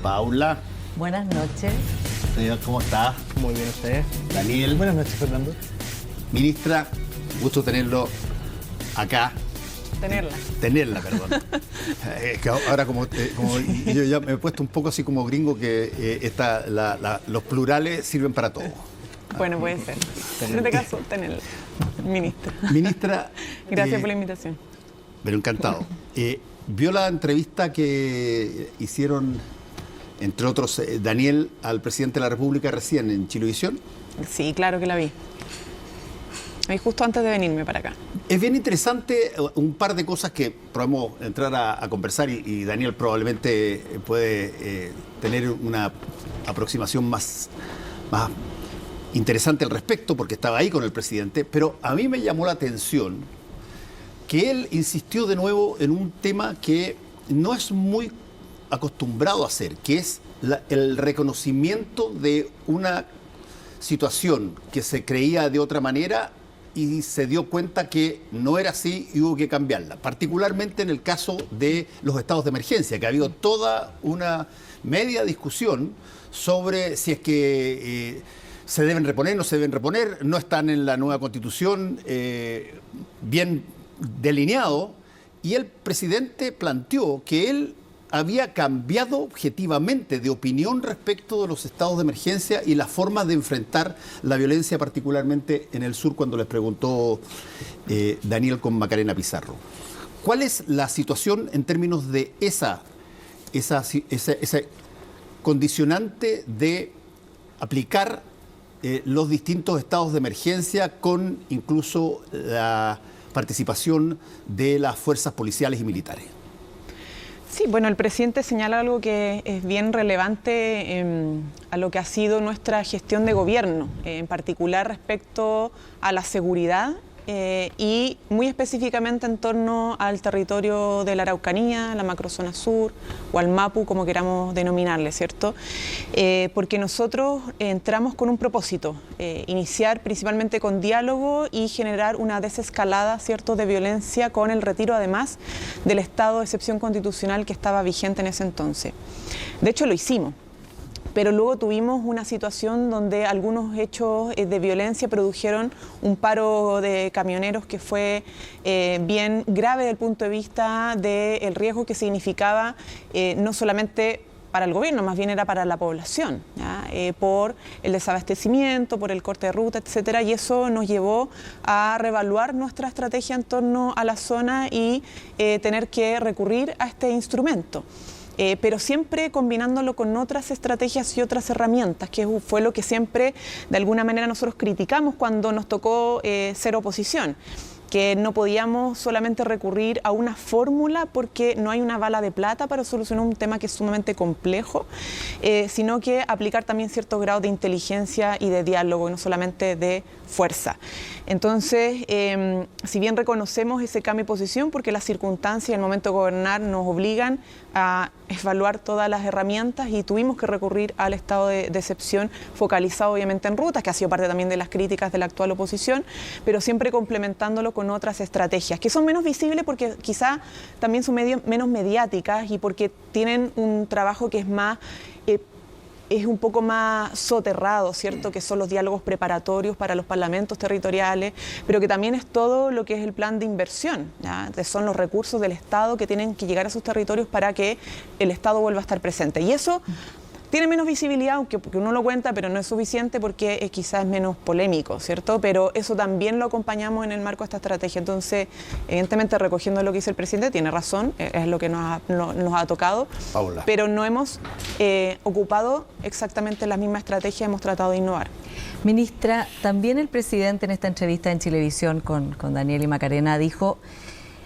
Paula. Buenas noches. Señor, ¿cómo está? Muy bien, ¿usted? Daniel. Buenas noches, Fernando. Ministra, gusto tenerlo acá. Tenerla, perdón. Que ahora yo ya me he puesto un poco así como gringo que los plurales sirven para todo. Bueno, puede ser. En este caso, tenerla. Ministra. Ministra. Gracias por la invitación. Pero encantado. ¿Vio la entrevista que hicieron, entre otros, Daniel, al presidente de la República recién en Chilevisión? Sí, claro que la vi. Y justo antes de venirme para acá. Es bien interesante un par de cosas que podemos entrar a conversar y Daniel probablemente puede tener una aproximación más interesante al respecto porque estaba ahí con el presidente, pero a mí me llamó la atención que él insistió de nuevo en un tema que no es muy acostumbrado a hacer, que es el reconocimiento de una situación que se creía de otra manera y se dio cuenta que no era así y hubo que cambiarla, particularmente en el caso de los estados de emergencia, que ha habido toda una media discusión sobre si es que se deben reponer, no se deben reponer, no están en la nueva Constitución bien delineado, y el presidente planteó que él había cambiado objetivamente de opinión respecto de los estados de emergencia y las formas de enfrentar la violencia, particularmente en el sur, cuando les preguntó Daniel con Macarena Pizarro. ¿Cuál es la situación en términos de esa condicionante de aplicar los distintos estados de emergencia con incluso la participación de las fuerzas policiales y militares? Sí, bueno, el presidente señala algo que es bien relevante a lo que ha sido nuestra gestión de gobierno, en particular respecto a la seguridad y muy específicamente en torno al territorio de la Araucanía, la macrozona sur o al Mapu, como queramos denominarle, ¿cierto? Porque nosotros entramos con un propósito, iniciar principalmente con diálogo y generar una desescalada, ¿cierto?, de violencia con el retiro además del estado de excepción constitucional que estaba vigente en ese entonces. De hecho lo hicimos. Pero luego tuvimos una situación donde algunos hechos de violencia produjeron un paro de camioneros que fue bien grave desde el punto de vista del riesgo que significaba no solamente para el gobierno, más bien era para la población, por el desabastecimiento, por el corte de ruta, etcétera, y eso nos llevó a reevaluar nuestra estrategia en torno a la zona y tener que recurrir a este instrumento. Pero siempre combinándolo con otras estrategias y otras herramientas, que fue lo que siempre de alguna manera nosotros criticamos cuando nos tocó ser oposición, que no podíamos solamente recurrir a una fórmula porque no hay una bala de plata para solucionar un tema que es sumamente complejo, sino que aplicar también cierto grado de inteligencia y de diálogo, y no solamente de fuerza. Entonces, si bien reconocemos ese cambio de posición, porque las circunstancias y el momento de gobernar nos obligan a evaluar todas las herramientas y tuvimos que recurrir al estado de excepción focalizado obviamente en rutas, que ha sido parte también de las críticas de la actual oposición, pero siempre complementándolo con otras estrategias, que son menos visibles porque quizá también son menos mediáticas y porque tienen un trabajo que es más... es un poco más soterrado, ¿cierto? Que son los diálogos preparatorios para los parlamentos territoriales, pero que también es todo lo que es el plan de inversión, ¿ya? Que son los recursos del Estado que tienen que llegar a sus territorios para que el Estado vuelva a estar presente. Y eso tiene menos visibilidad, aunque uno lo cuenta, pero no es suficiente porque quizás es menos polémico, ¿cierto? Pero eso también lo acompañamos en el marco de esta estrategia. Entonces, evidentemente, recogiendo lo que dice el presidente, tiene razón, es lo que nos ha tocado, Paula. Pero no hemos ocupado exactamente la misma estrategia, hemos tratado de innovar. Ministra, también el presidente en esta entrevista en Chilevisión con Daniel y Macarena dijo: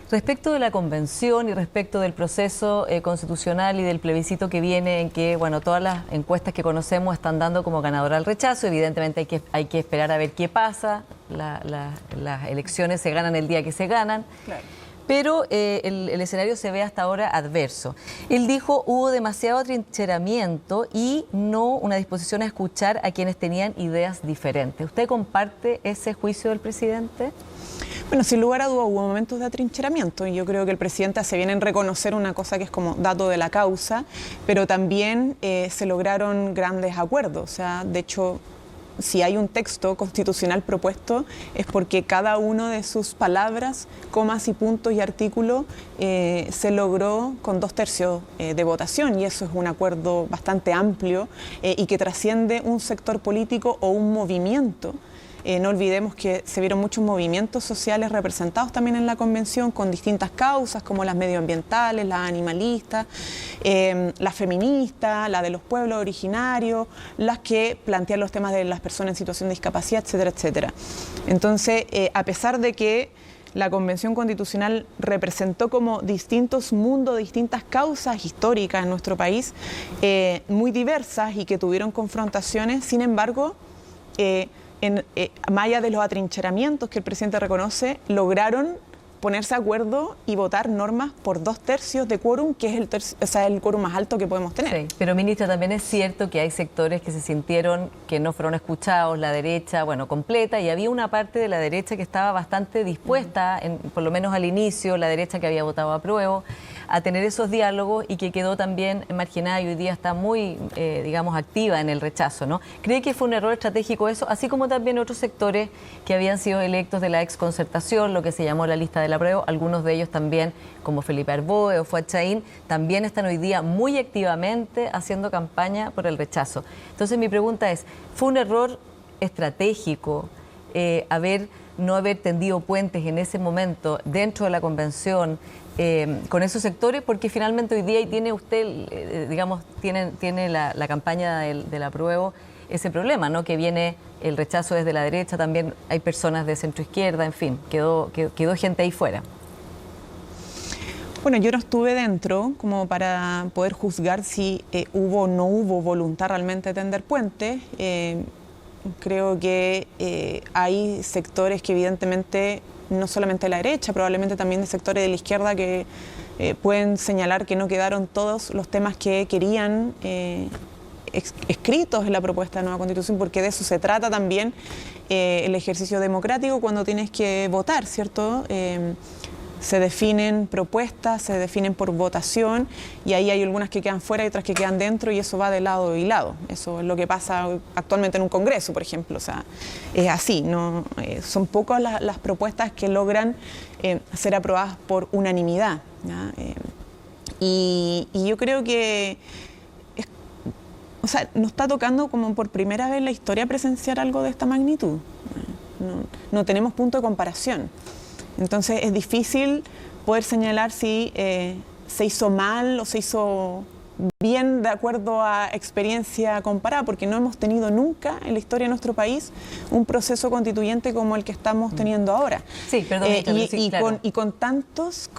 respecto de la convención y respecto del proceso constitucional y del plebiscito que viene, en que, bueno, todas las encuestas que conocemos están dando como ganadora al rechazo, evidentemente hay que esperar a ver qué pasa, las elecciones se ganan el día que se ganan, claro. Pero el escenario se ve hasta ahora adverso. Él dijo: hubo demasiado atrincheramiento y no una disposición a escuchar a quienes tenían ideas diferentes. ¿Usted comparte ese juicio del presidente? Bueno, sin lugar a dudas hubo momentos de atrincheramiento y yo creo que el presidente hace bien en reconocer una cosa que es como dato de la causa, pero también se lograron grandes acuerdos. O sea, de hecho, si hay un texto constitucional propuesto es porque cada uno de sus palabras, comas y puntos y artículos se logró con 2/3 de votación, y eso es un acuerdo bastante amplio y que trasciende un sector político o un movimiento. No olvidemos que se vieron muchos movimientos sociales representados también en la convención con distintas causas como las medioambientales, las animalistas, las feministas, la de los pueblos originarios, las que plantean los temas de las personas en situación de discapacidad, etcétera, etcétera. Entonces, a pesar de que la Convención Constitucional representó como distintos mundos, distintas causas históricas en nuestro país, muy diversas y que tuvieron confrontaciones, sin embargo, más allá de los atrincheramientos que el presidente reconoce, lograron ponerse de acuerdo y votar normas por 2/3 de quórum, que es el quórum más alto que podemos tener. Sí, pero ministra, también es cierto que hay sectores que se sintieron que no fueron escuchados, la derecha, bueno, completa, y había una parte de la derecha que estaba bastante dispuesta, por lo menos al inicio, la derecha que había votado apruebo, a tener esos diálogos y que quedó también marginada y hoy día está muy, digamos, activa en el rechazo, ¿no? ¿Cree que fue un error estratégico eso? Así como también otros sectores que habían sido electos de la exconcertación, lo que se llamó la lista del apruebo, algunos de ellos también, como Felipe Arboe o Fuad Chahín, también están hoy día muy activamente haciendo campaña por el rechazo. Entonces mi pregunta es, ¿fue un error estratégico no haber tendido puentes en ese momento dentro de la convención con esos sectores? Porque finalmente hoy día, y tiene usted, digamos, tiene la campaña del apruebo ese problema, ¿no? Que viene el rechazo desde la derecha, también hay personas de centro izquierda, en fin, quedó gente ahí fuera. Bueno, yo no estuve dentro como para poder juzgar si hubo o no hubo voluntad realmente de tender puentes. Creo que hay sectores que evidentemente, no solamente de la derecha, probablemente también de sectores de la izquierda que pueden señalar que no quedaron todos los temas que querían escritos en la propuesta de nueva Constitución, porque de eso se trata también el ejercicio democrático cuando tienes que votar, ¿cierto? Se definen propuestas, se definen por votación y ahí hay algunas que quedan fuera y otras que quedan dentro y eso va de lado y lado. Eso es lo que pasa actualmente en un congreso, por ejemplo. O sea, es así, ¿no? Son pocas las propuestas que logran ser aprobadas por unanimidad, ¿ya? Y yo creo que o sea, nos está tocando como por primera vez en la historia presenciar algo de esta magnitud. No tenemos punto de comparación. Entonces es difícil poder señalar si se hizo mal o se hizo bien de acuerdo a experiencia comparada, porque no hemos tenido nunca en la historia de nuestro país un proceso constituyente como el que estamos teniendo ahora. Sí, perdón. Y con tantas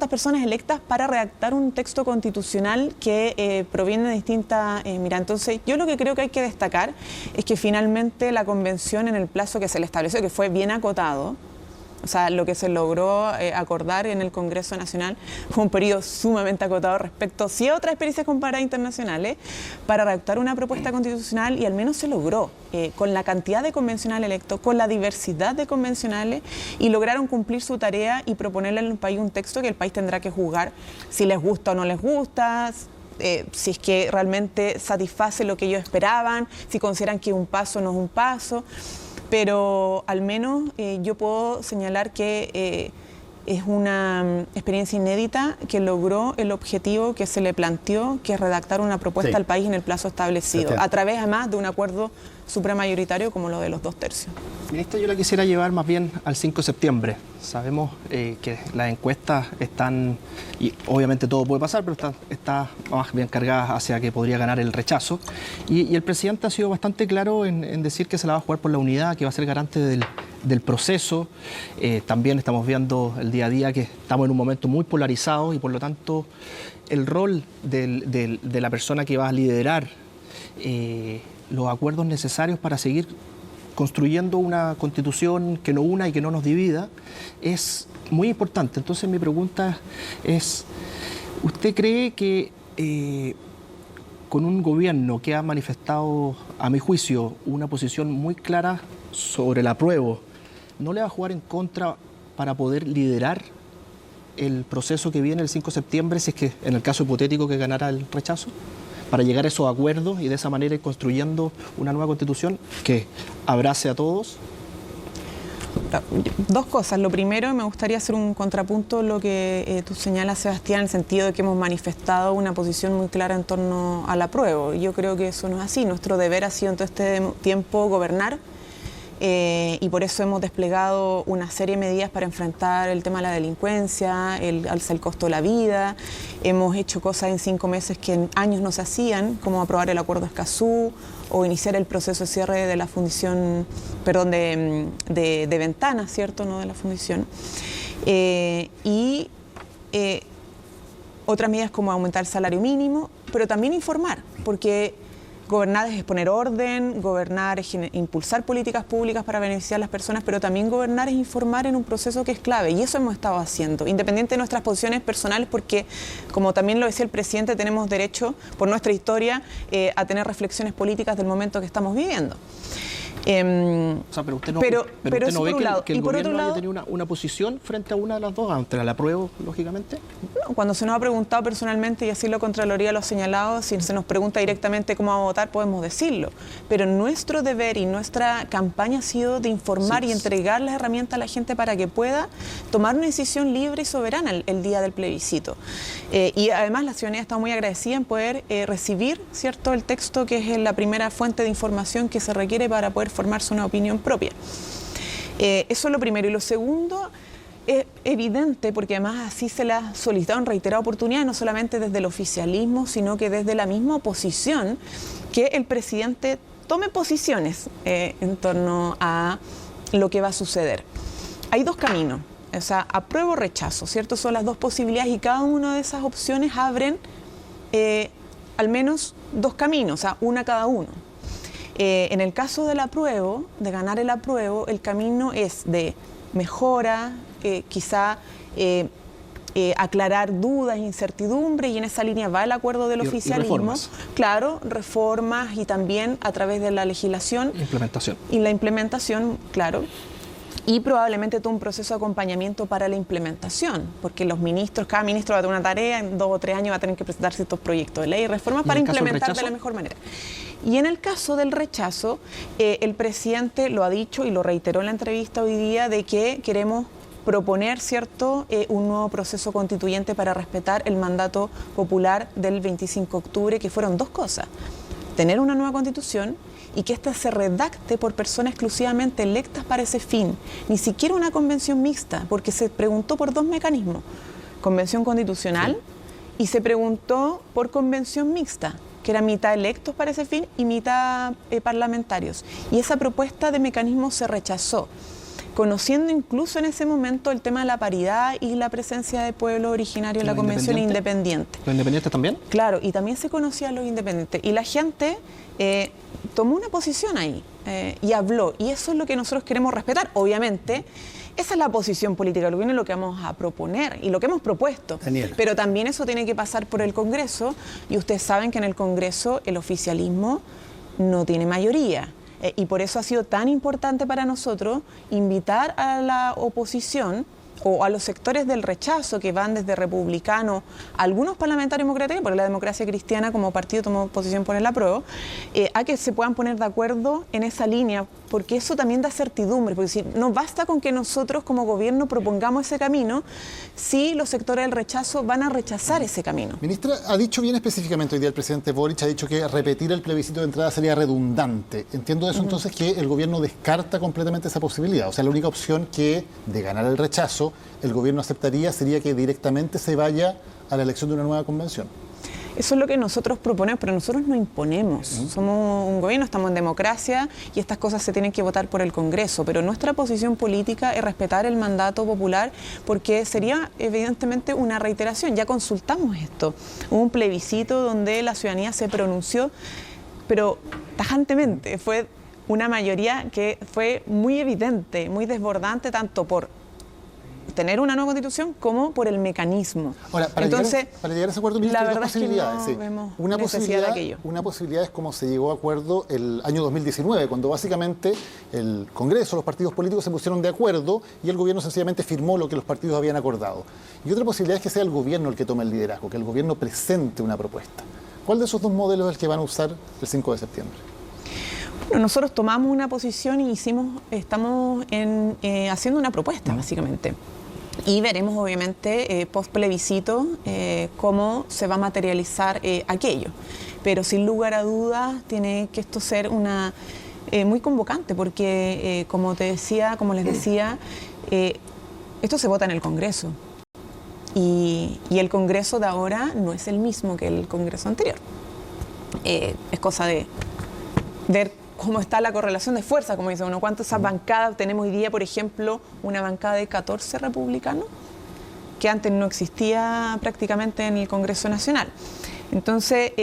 personas electas para redactar un texto constitucional que proviene de distintas... mira, entonces yo lo que creo que hay que destacar es que finalmente la convención en el plazo que se le estableció, que fue bien acotado, o sea, lo que se logró acordar en el Congreso Nacional fue un periodo sumamente acotado respecto a otras experiencias comparadas internacionales para redactar una propuesta constitucional y al menos se logró con la cantidad de convencionales electos, con la diversidad de convencionales y lograron cumplir su tarea y proponerle al país un texto que el país tendrá que juzgar si les gusta o no les gusta, si es que realmente satisface lo que ellos esperaban, si consideran que un paso no es un paso. Pero al menos yo puedo señalar que es una experiencia inédita que logró el objetivo que se le planteó, que es redactar una propuesta al país en el plazo establecido, a través además de un acuerdo supramayoritario como lo de los 2/3. Ministra, yo la quisiera llevar más bien al 5 de septiembre. Sabemos que las encuestas están, y obviamente todo puede pasar, pero está más bien cargada hacia que podría ganar el rechazo. Y el presidente ha sido bastante claro en decir que se la va a jugar por la unidad, que va a ser garante del proceso. También estamos viendo el día a día que estamos en un momento muy polarizado y por lo tanto el rol de la persona que va a liderar los acuerdos necesarios para seguir construyendo una constitución que no una y que no nos divida es muy importante. Entonces mi pregunta es, ¿usted cree que con un gobierno que ha manifestado, a mi juicio, una posición muy clara sobre el apruebo, no le va a jugar en contra para poder liderar el proceso que viene el 5 de septiembre, si es que en el caso hipotético que ganara el rechazo, para llegar a esos acuerdos y de esa manera ir construyendo una nueva constitución que abrace a todos? Dos cosas. Lo primero, me gustaría hacer un contrapunto a lo que tú señalas, Sebastián, en el sentido de que hemos manifestado una posición muy clara en torno al apruebo. Yo creo que eso no es así. Nuestro deber ha sido en todo este tiempo gobernar. Y por eso hemos desplegado una serie de medidas para enfrentar el tema de la delincuencia, el costo de la vida. Hemos hecho cosas en 5 meses que en años no se hacían, como aprobar el acuerdo Escazú o iniciar el proceso de cierre de la fundición, perdón, de Ventanas, ¿cierto? No de la fundición. Otras medidas como aumentar el salario mínimo, pero también informar, porque gobernar es poner orden, gobernar es impulsar políticas públicas para beneficiar a las personas, pero también gobernar es informar en un proceso que es clave, y eso hemos estado haciendo, independiente de nuestras posiciones personales, porque, como también lo decía el presidente, tenemos derecho, por nuestra historia, a tener reflexiones políticas del momento que estamos viviendo. O sea, pero usted no, pero usted no ve que el y por gobierno otro lado, haya tenido una posición frente a una de las dos, ante el apruebo, lógicamente. No, cuando se nos ha preguntado personalmente, y así la Contraloría lo ha señalado, si se nos pregunta directamente cómo vamos a votar, podemos decirlo. Pero nuestro deber y nuestra campaña ha sido de informar y entregar las herramientas a la gente para que pueda tomar una decisión libre y soberana el día del plebiscito. Y además la ciudadanía está muy agradecida en poder recibir, ¿cierto?, el texto, que es la primera fuente de información que se requiere para poder formarse una opinión propia. Eso es lo primero. Y lo segundo, es evidente, porque además así se le ha solicitado en reiteradas oportunidades, no solamente desde el oficialismo, sino que desde la misma oposición, que el presidente tome posiciones en torno a lo que va a suceder. Hay dos caminos, o sea, apruebo o rechazo, ¿cierto? Son las dos posibilidades, y cada una de esas opciones abren al menos dos caminos, o sea, una cada uno. En el caso del apruebo, de ganar el apruebo, el camino es de mejora, quizá aclarar dudas, incertidumbre, y en esa línea va el acuerdo del oficialismo. Reformas. Claro, reformas, y también a través de la legislación. Implementación. Y la implementación, claro. Y probablemente todo un proceso de acompañamiento para la implementación, porque los ministros, cada ministro va a tener una tarea, en 2 o 3 años va a tener que presentar ciertos proyectos de ley y reformas para implementar de la mejor manera. Y en el caso del rechazo, el presidente lo ha dicho y lo reiteró en la entrevista hoy día, de que queremos proponer, ¿cierto?, un nuevo proceso constituyente para respetar el mandato popular del 25 de octubre, que fueron dos cosas: tener una nueva constitución y que ésta se redacte por personas exclusivamente electas para ese fin. Ni siquiera una convención mixta, porque se preguntó por dos mecanismos: convención constitucional, y se preguntó por convención mixta, que era mitad electos para ese fin y mitad parlamentarios. Y esa propuesta de mecanismo se rechazó, conociendo incluso en ese momento el tema de la paridad y la presencia de pueblos originarios en la convención independiente. ¿Los independientes también? Claro, y también se conocían los independientes. Y la gente tomó una posición ahí y habló. Y eso es lo que nosotros queremos respetar. Obviamente, esa es la posición política del gobierno, lo que vamos a proponer y lo que hemos propuesto. Daniel. Pero también eso tiene que pasar por el Congreso, y ustedes saben que en el Congreso el oficialismo no tiene mayoría. Y por eso ha sido tan importante para nosotros invitar a la oposición o a los sectores del rechazo, que van desde republicanos, algunos parlamentarios democráticos, porque la Democracia Cristiana como partido tomó posición por el apruebo, a que se puedan poner de acuerdo en esa línea, porque eso también da certidumbre, porque si no basta con que nosotros como gobierno propongamos ese camino, si los sectores del rechazo van a rechazar ese camino. Ministra, ha dicho bien específicamente hoy día el presidente Boric, ha dicho que repetir el plebiscito de entrada sería redundante. Entiendo de eso entonces que el gobierno descarta completamente esa posibilidad. O sea, la única opción que, de ganar el rechazo, el gobierno aceptaría sería que directamente se vaya a la elección de una nueva convención. Eso es lo que nosotros proponemos, pero nosotros no imponemos. Somos un gobierno, estamos en democracia, y estas cosas se tienen que votar por el Congreso. Pero nuestra posición política es respetar el mandato popular, porque sería evidentemente una reiteración. Ya consultamos esto. Hubo un plebiscito donde la ciudadanía se pronunció, pero tajantemente. Fue una mayoría que fue muy evidente, muy desbordante, tanto por tener una nueva constitución como por el mecanismo. Ahora, para llegar a ese acuerdo, ministro, hay dos posibilidades. Es que no vemos una posibilidad es como se llegó a acuerdo el año 2019, cuando básicamente el Congreso, los partidos políticos se pusieron de acuerdo y el gobierno sencillamente firmó lo que los partidos habían acordado. Y otra posibilidad es que sea el gobierno el que tome el liderazgo, que el gobierno presente una propuesta. ¿Cuál de esos dos modelos es el que van a usar el 5 de septiembre? Bueno, nosotros tomamos una posición y estamos haciendo una propuesta, básicamente. Y veremos, obviamente, post plebiscito, cómo se va a materializar aquello. Pero sin lugar a dudas, tiene que esto ser muy convocante, porque, como les decía, esto se vota en el Congreso. Y el Congreso de ahora no es el mismo que el Congreso anterior. Es cosa de ver cómo está la correlación de fuerza, como dice uno. ¿Cuántas bancadas tenemos hoy día? Por ejemplo, una bancada de 14 republicanos, que antes no existía prácticamente en el Congreso Nacional. Entonces,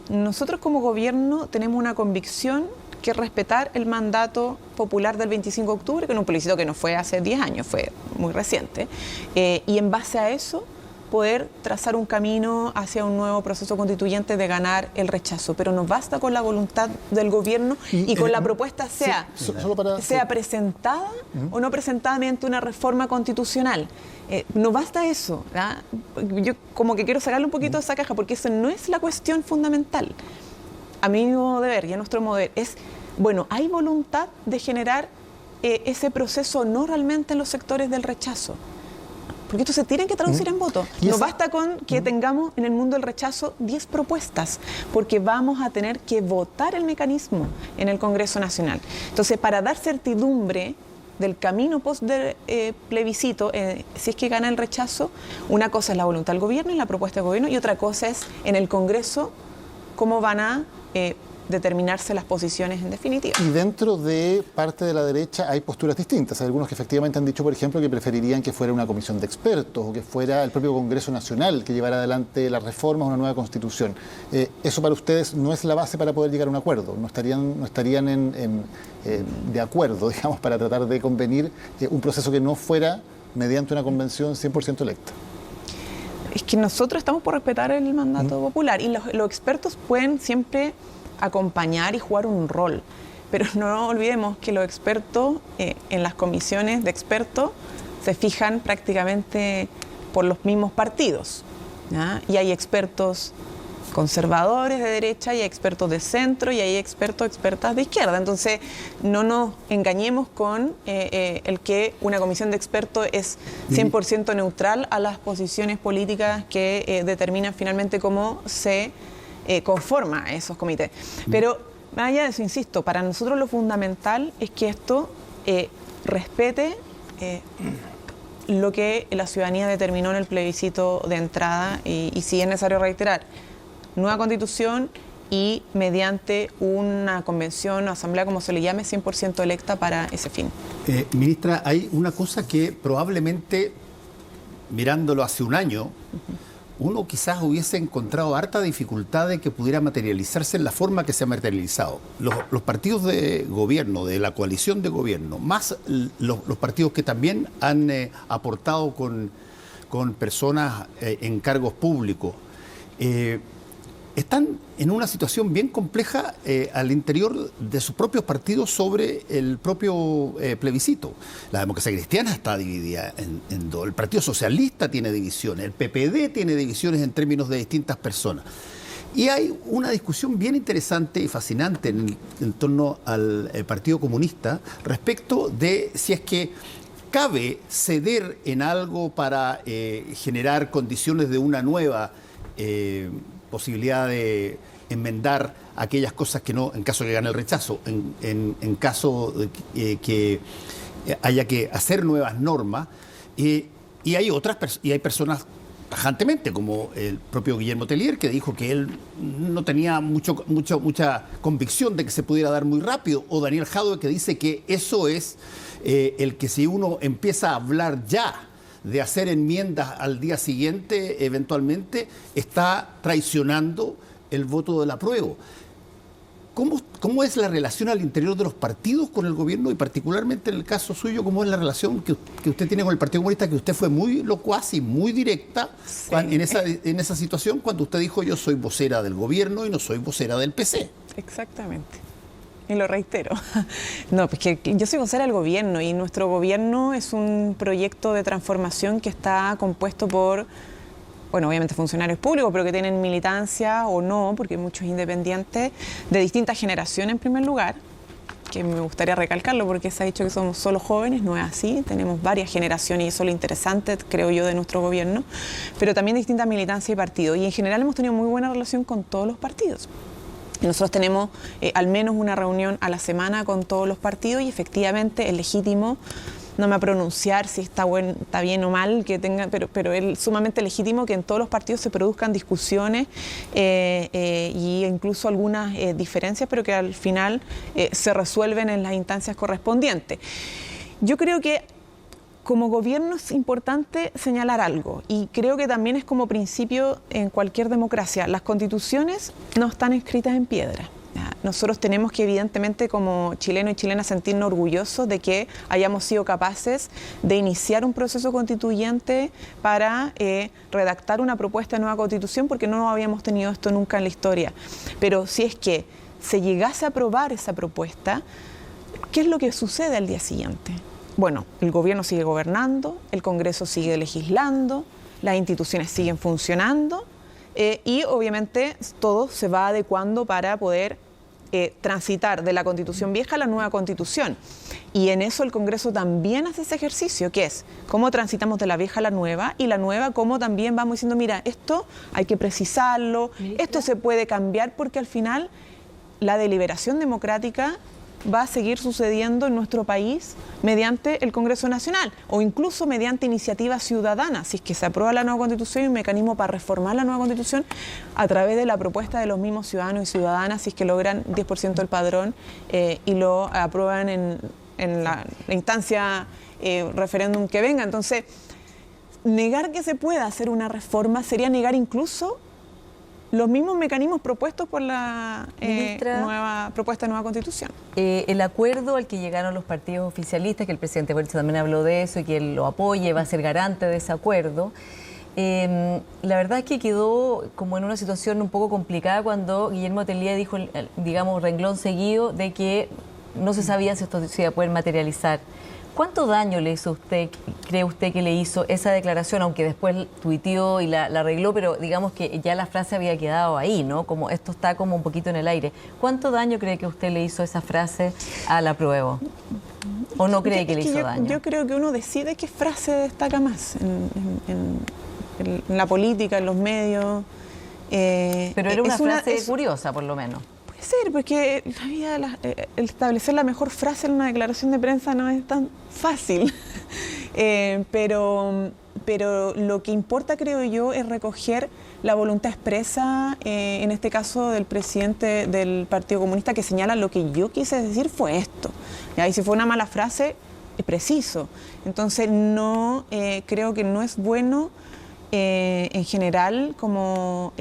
nosotros como gobierno tenemos una convicción que es respetar el mandato popular del 25 de octubre, que es un plebiscito que no fue hace 10 años, fue muy reciente, y en base a eso poder trazar un camino hacia un nuevo proceso constituyente de ganar el rechazo. Pero nos basta con la voluntad del gobierno y con la propuesta sea presentada o no presentada mediante una reforma constitucional. No basta eso, ¿verdad? Yo como que quiero sacarle un poquito de esa caja, porque eso no es la cuestión fundamental. A mi modo de ver y a nuestro modo de ver es, bueno, hay voluntad de generar ese proceso no realmente en los sectores del rechazo. Porque esto se tiene que traducir en voto. No basta con que tengamos en el mundo del rechazo 10 propuestas, porque vamos a tener que votar el mecanismo en el Congreso Nacional. Entonces, para dar certidumbre del camino post de plebiscito, si es que gana el rechazo, una cosa es la voluntad del gobierno y la propuesta del gobierno, y otra cosa es en el Congreso cómo van a determinarse las posiciones en definitiva. Y dentro de parte de la derecha hay posturas distintas. Hay algunos que efectivamente han dicho, por ejemplo, que preferirían que fuera una comisión de expertos o que fuera el propio Congreso Nacional que llevara adelante las reformas, una nueva constitución. ¿Eso para ustedes no es la base para poder llegar a un acuerdo? ¿No estarían de acuerdo, digamos, para tratar de convenir un proceso que no fuera mediante una convención 100% electa? Es que nosotros estamos por respetar el mandato popular y los expertos pueden siempre acompañar y jugar un rol, pero no olvidemos que los expertos en las comisiones de expertos se fijan prácticamente por los mismos partidos, ¿ya? Y hay expertos conservadores de derecha y hay expertos de centro y hay expertas de izquierda. Entonces, no nos engañemos con el que una comisión de expertos es 100% neutral a las posiciones políticas que determinan finalmente cómo se conforma esos comités. Pero, más allá de eso, insisto, para nosotros lo fundamental es que esto respete lo que la ciudadanía determinó en el plebiscito de entrada y si es necesario reiterar, nueva constitución y mediante una convención o asamblea, como se le llame, 100% electa para ese fin. Ministra, hay una cosa que probablemente, mirándolo hace un año, uno quizás hubiese encontrado harta dificultad de que pudiera materializarse en la forma que se ha materializado. Los partidos de gobierno, de la coalición de gobierno, más los partidos que también han aportado con personas en cargos públicos, están en una situación bien compleja al interior de sus propios partidos sobre el propio plebiscito. La democracia cristiana está dividida en dos. El Partido Socialista tiene divisiones, el PPD tiene divisiones en términos de distintas personas. Y hay una discusión bien interesante y fascinante en torno al Partido Comunista respecto de si es que cabe ceder en algo para generar condiciones de una nueva posibilidad de enmendar aquellas cosas que no, en caso de que gane el rechazo, en caso de que haya que hacer nuevas normas, y hay personas tajantemente, como el propio Guillermo Tellier, que dijo que él no tenía mucha convicción de que se pudiera dar muy rápido, o Daniel Jadwe, que dice que eso es el que si uno empieza a hablar ya de hacer enmiendas al día siguiente, eventualmente, está traicionando el voto del apruebo. ¿cómo es la relación al interior de los partidos con el gobierno y particularmente en el caso suyo, cómo es la relación que usted tiene con el Partido Comunista, que usted fue muy locuaz y muy directa en esa situación cuando usted dijo yo soy vocera del gobierno y no soy vocera del PC? Exactamente. Y lo reitero. No, pues que yo soy vocera del gobierno y nuestro gobierno es un proyecto de transformación que está compuesto por, bueno, obviamente funcionarios públicos, pero que tienen militancia o no, porque hay muchos independientes de distintas generaciones en primer lugar, que me gustaría recalcarlo porque se ha dicho que somos solo jóvenes, no es así, tenemos varias generaciones y eso es lo interesante, creo yo, de nuestro gobierno, pero también distintas militancias y partidos. Y en general hemos tenido muy buena relación con todos los partidos. Nosotros tenemos al menos una reunión a la semana con todos los partidos y efectivamente es legítimo, no me va a pronunciar si está bien o mal, que tenga, pero es sumamente legítimo que en todos los partidos se produzcan discusiones y incluso algunas diferencias, pero que al final se resuelven en las instancias correspondientes. Yo creo que como gobierno es importante señalar algo y creo que también es como principio en cualquier democracia. Las constituciones no están escritas en piedra. Nosotros tenemos que evidentemente como chilenos y chilenas sentirnos orgullosos de que hayamos sido capaces de iniciar un proceso constituyente para redactar una propuesta de nueva constitución porque no habíamos tenido esto nunca en la historia. Pero si es que se llegase a aprobar esa propuesta, ¿qué es lo que sucede al día siguiente? Bueno, el gobierno sigue gobernando, el Congreso sigue legislando, las instituciones siguen funcionando y obviamente todo se va adecuando para poder transitar de la Constitución vieja a la nueva Constitución. Y en eso el Congreso también hace ese ejercicio, que es cómo transitamos de la vieja a la nueva y la nueva cómo también vamos diciendo, mira, esto hay que precisarlo, esto se puede cambiar porque al final la deliberación democrática va a seguir sucediendo en nuestro país mediante el Congreso Nacional o incluso mediante iniciativa ciudadana, si es que se aprueba la nueva Constitución y un mecanismo para reformar la nueva Constitución a través de la propuesta de los mismos ciudadanos y ciudadanas, si es que logran 10% del padrón y lo aprueban en la instancia referéndum que venga. Entonces, negar que se pueda hacer una reforma sería negar incluso los mismos mecanismos propuestos por la nueva propuesta de nueva Constitución. El acuerdo al que llegaron los partidos oficialistas, que el presidente Boric también habló de eso y que él lo apoye, va a ser garante de ese acuerdo. La verdad es que quedó como en una situación un poco complicada cuando Guillermo Tellier dijo, digamos, renglón seguido de que no se sabía si esto se iba a poder materializar. ¿Cuánto daño le hizo usted, cree usted que le hizo esa declaración, aunque después tuiteó y la arregló, pero digamos que ya la frase había quedado ahí, ¿no? Como esto está como un poquito en el aire. ¿Cuánto daño cree que usted le hizo esa frase a la prueba? ¿O no cree que le hizo daño? Yo creo que uno decide qué frase destaca más en la política, en los medios. Pero era una frase curiosa, por lo menos. Ser, porque el establecer la mejor frase en una declaración de prensa no es tan fácil, pero lo que importa, creo yo, es recoger la voluntad expresa, en este caso del presidente del Partido Comunista, que señala lo que yo quise decir fue esto. ¿Ya? Y si fue una mala frase, es preciso. Entonces, no creo que no es bueno en general como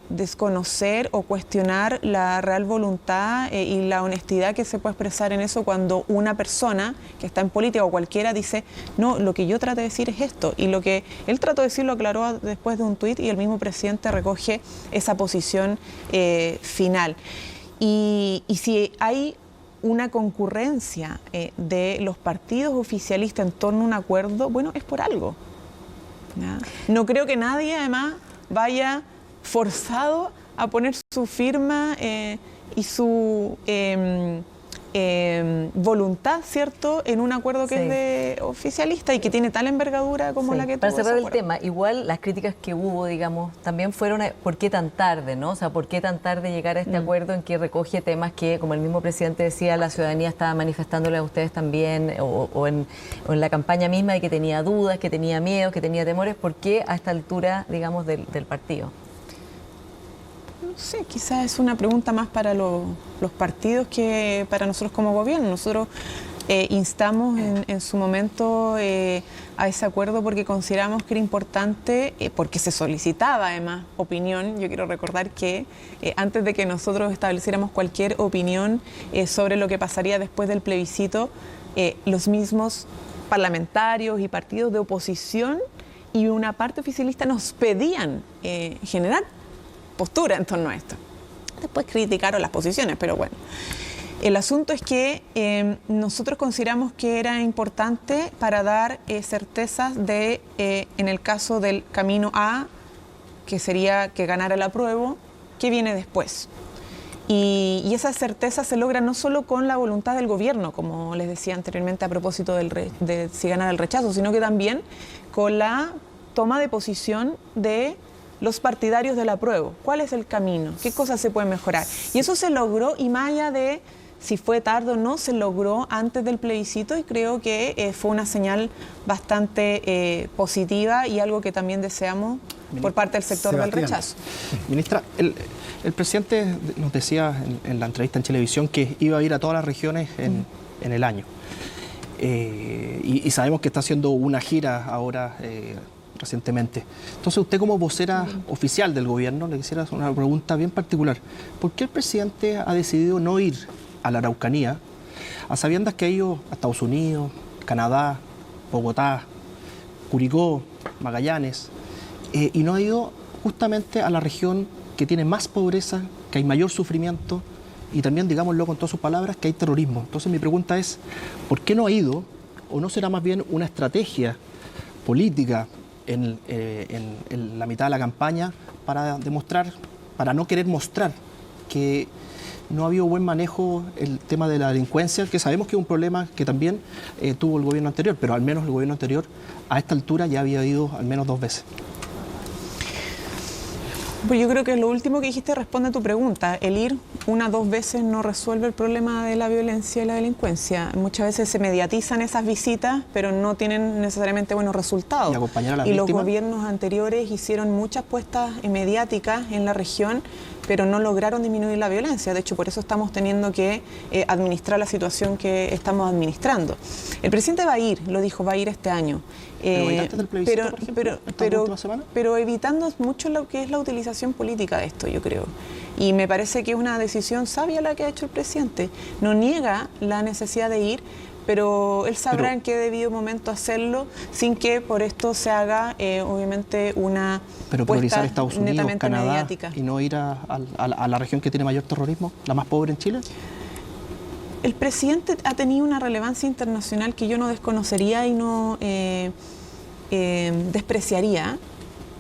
desconocer o cuestionar la real voluntad y la honestidad que se puede expresar en eso cuando una persona que está en política o cualquiera dice, no, lo que yo trato de decir es esto, y lo que él trató de decir lo aclaró después de un tuit y el mismo presidente recoge esa posición final. Y si hay una concurrencia de los partidos oficialistas en torno a un acuerdo, bueno, es por algo. No creo que nadie además vaya forzado a poner su firma y su voluntad, ¿cierto?, en un acuerdo que es de oficialista y que tiene tal envergadura como la que tuvo. Para cerrar el tema, igual las críticas que hubo, digamos, también fueron ¿por qué tan tarde, no? O sea, ¿por qué tan tarde llegar a este acuerdo en que recoge temas que, como el mismo presidente decía, la ciudadanía estaba manifestándole a ustedes también o en la campaña misma de que tenía dudas, que tenía miedos, que tenía temores? ¿Por qué a esta altura, digamos, del partido? No sé, quizás es una pregunta más para los partidos que para nosotros como gobierno. Nosotros instamos en su momento a ese acuerdo porque consideramos que era importante, porque se solicitaba además opinión. Yo quiero recordar que antes de que nosotros estableciéramos cualquier opinión sobre lo que pasaría después del plebiscito, los mismos parlamentarios y partidos de oposición y una parte oficialista nos pedían generar postura en torno a esto. Después criticaron las posiciones, pero bueno. El asunto es que nosotros consideramos que era importante para dar certezas de, en el caso del camino A, que sería que ganara el apruebo, ¿qué viene después? Y esa certeza se logra no solo con la voluntad del gobierno, como les decía anteriormente a propósito de si ganara el rechazo, sino que también con la toma de posición de los partidarios del apruebo. ¿Cuál es el camino? ¿Qué cosas se pueden mejorar? Y eso se logró, y más allá de si fue tarde o no, se logró antes del plebiscito, y creo que fue una señal bastante positiva y algo que también deseamos por parte del sector del rechazo. Ministra, el presidente nos decía en la entrevista en Chilevisión que iba a ir a todas las regiones en el año. Y sabemos que está haciendo una gira ahora recientemente. Entonces, usted como vocera oficial del gobierno, le quisiera hacer una pregunta bien particular. ¿Por qué el presidente ha decidido no ir a la Araucanía, a sabiendas que ha ido a Estados Unidos, Canadá, Bogotá, Curicó, Magallanes, y no ha ido justamente a la región que tiene más pobreza, que hay mayor sufrimiento y también, digámoslo con todas sus palabras, que hay terrorismo? Entonces mi pregunta es, ¿por qué no ha ido? ¿O no será más bien una estrategia política en la mitad de la campaña para demostrar, para no querer mostrar que no ha habido buen manejo el tema de la delincuencia, que sabemos que es un problema que también tuvo el gobierno anterior, pero al menos el gobierno anterior a esta altura ya había ido al menos 2 veces? Pues yo creo que lo último que dijiste responde a tu pregunta. El ir 1 o 2 veces no resuelve el problema de la violencia y la delincuencia. Muchas veces se mediatizan esas visitas, pero no tienen necesariamente buenos resultados. ¿Y acompañar a las víctimas? Los gobiernos anteriores hicieron muchas puestas mediáticas en la región, pero no lograron disminuir la violencia. De hecho, por eso estamos teniendo que administrar la situación que estamos administrando. El presidente va a ir, lo dijo, va a ir este año. Pero evitando mucho lo que es la utilización política de esto, yo creo. Y me parece que es una decisión sabia la que ha hecho el presidente. No niega la necesidad de ir, pero él sabrá en qué debido momento hacerlo sin que por esto se haga, obviamente, una priorizar Estados Unidos, Canadá, mediática. Y no ir a la región que tiene mayor terrorismo, la más pobre en Chile. El presidente ha tenido una relevancia internacional que yo no desconocería y no despreciaría,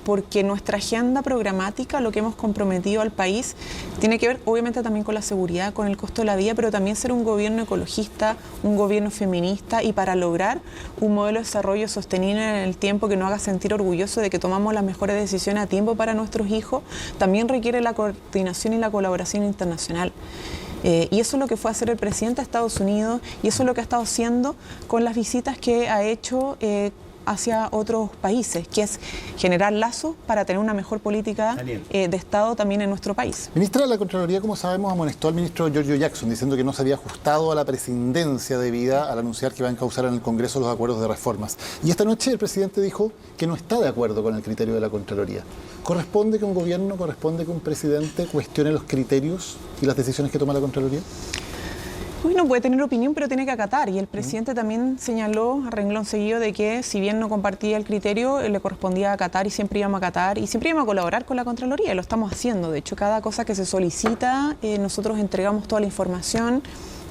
porque nuestra agenda programática, lo que hemos comprometido al país, tiene que ver obviamente también con la seguridad, con el costo de la vida, pero también ser un gobierno ecologista, un gobierno feminista, y para lograr un modelo de desarrollo sostenible en el tiempo que nos haga sentir orgullosos de que tomamos las mejores decisiones a tiempo para nuestros hijos, también requiere la coordinación y la colaboración internacional. Y eso es lo que fue a hacer el presidente de Estados Unidos, y eso es lo que ha estado haciendo con las visitas que ha hecho hacia otros países, que es generar lazos para tener una mejor política de Estado también en nuestro país. Ministra de la Contraloría, como sabemos, amonestó al ministro Giorgio Jackson diciendo que no se había ajustado a la presidencia debida al anunciar que va a encauzar en el Congreso los acuerdos de reformas. Y esta noche el presidente dijo que no está de acuerdo con el criterio de la Contraloría. ¿Corresponde que un gobierno, corresponde que un presidente cuestione los criterios y las decisiones que toma la Contraloría? Uno puede tener opinión, pero tiene que acatar, y el presidente también señaló a renglón seguido de que si bien no compartía el criterio, le correspondía acatar, y siempre íbamos a acatar y siempre íbamos a colaborar con la Contraloría, y lo estamos haciendo. De hecho, cada cosa que se solicita, nosotros entregamos toda la información.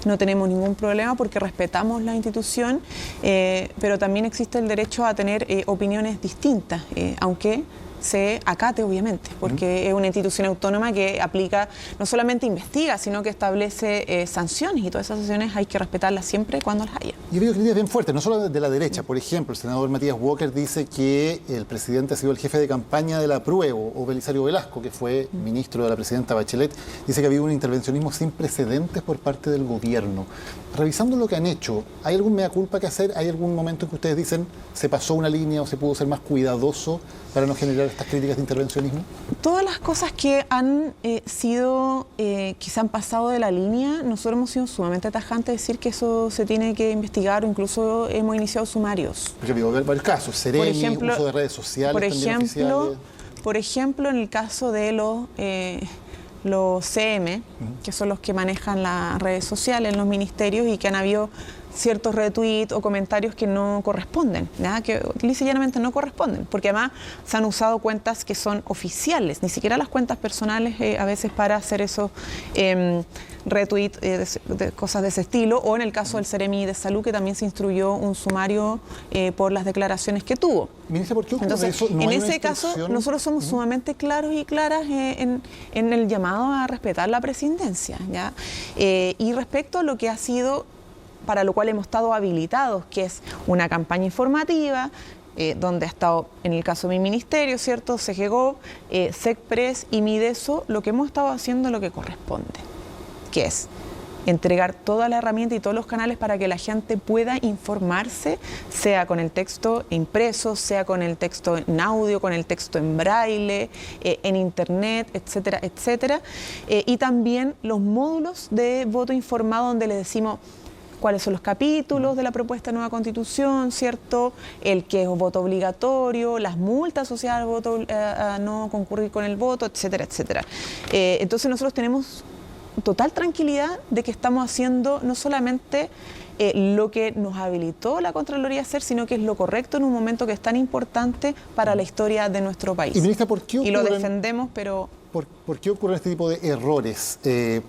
No tenemos ningún problema porque respetamos la institución, pero también existe el derecho a tener opiniones distintas, aunque se acate, obviamente, porque es una institución autónoma que aplica, no solamente investiga, sino que establece sanciones, y todas esas sanciones hay que respetarlas siempre cuando las haya. Yo veo críticas bien fuertes, no solo de la derecha. Por ejemplo, el senador Matías Walker dice que el presidente ha sido el jefe de campaña del apruebo, o Belisario Velasco, que fue ministro de la presidenta Bachelet, dice que ha habido un intervencionismo sin precedentes por parte del gobierno. Revisando lo que han hecho, ¿hay algún mea culpa que hacer? ¿Hay algún momento en que ustedes dicen se pasó una línea o se pudo ser más cuidadoso para no generar estas críticas de intervencionismo? Todas las cosas que han sido, que se han pasado de la línea, nosotros hemos sido sumamente tajantes de decir que eso se tiene que investigar, o incluso hemos iniciado sumarios. Porque ha habido varios casos, Seremi, uso de redes sociales también oficiales. Por ejemplo, en el caso de los CM, que son los que manejan las redes sociales en los ministerios y que han habido ciertos retweets o comentarios que no corresponden, ¿ya? Que lisa y llanamente no corresponden, porque además se han usado cuentas que son oficiales, ni siquiera las cuentas personales a veces para hacer esos retweets de cosas de ese estilo, o en el caso del Seremi de Salud, que también se instruyó un sumario por las declaraciones que tuvo. Ministra, ¿por qué ocurre Entonces, eso? ¿No en hay una ese caso, instrucción? nosotros somos sumamente claros y claras en el llamado a respetar la presidencia, ¿ya? Y respecto a lo que ha sido, para lo cual hemos estado habilitados, que es una campaña informativa, donde ha estado, en el caso de mi ministerio, ¿cierto?, CGGOV, SECPRES y MIDESO, lo que hemos estado haciendo es lo que corresponde, que es entregar toda la herramienta y todos los canales para que la gente pueda informarse, sea con el texto impreso, sea con el texto en audio, con el texto en braille, en internet, etcétera, etcétera. Y también los módulos de voto informado, donde les decimos cuáles son los capítulos de la propuesta de nueva constitución, ¿cierto? El que es voto obligatorio, las multas asociadas al voto, a no concurrir con el voto, etcétera, etcétera. Entonces nosotros tenemos total tranquilidad de que estamos haciendo no solamente lo que nos habilitó la Contraloría a hacer, sino que es lo correcto en un momento que es tan importante para la historia de nuestro país. Y, ministra, ¿por qué ocurren, y lo defendemos, pero... ¿Por qué ocurren este tipo de errores?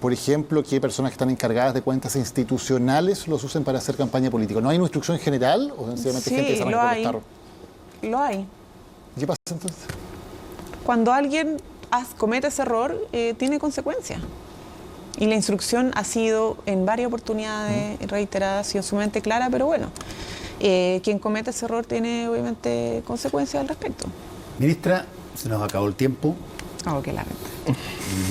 Por ejemplo, que personas que están encargadas de cuentas institucionales los usen para hacer campaña política. ¿No hay una instrucción general o sencillamente gente que se arranca por los tarros? Lo hay. ¿Qué pasa entonces? Cuando alguien comete ese error, tiene consecuencias. Y la instrucción ha sido en varias oportunidades reiteradas, ha sido sumamente clara, pero bueno, quien comete ese error tiene obviamente consecuencias al respecto. Ministra, se nos acabó el tiempo. Oh, qué lamento.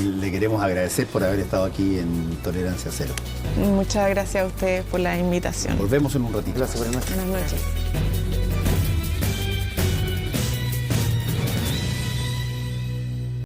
Le queremos agradecer por haber estado aquí en Tolerancia Cero. Muchas gracias a ustedes por la invitación. Volvemos en un ratito. Gracias, buenas noches. Buenas noches.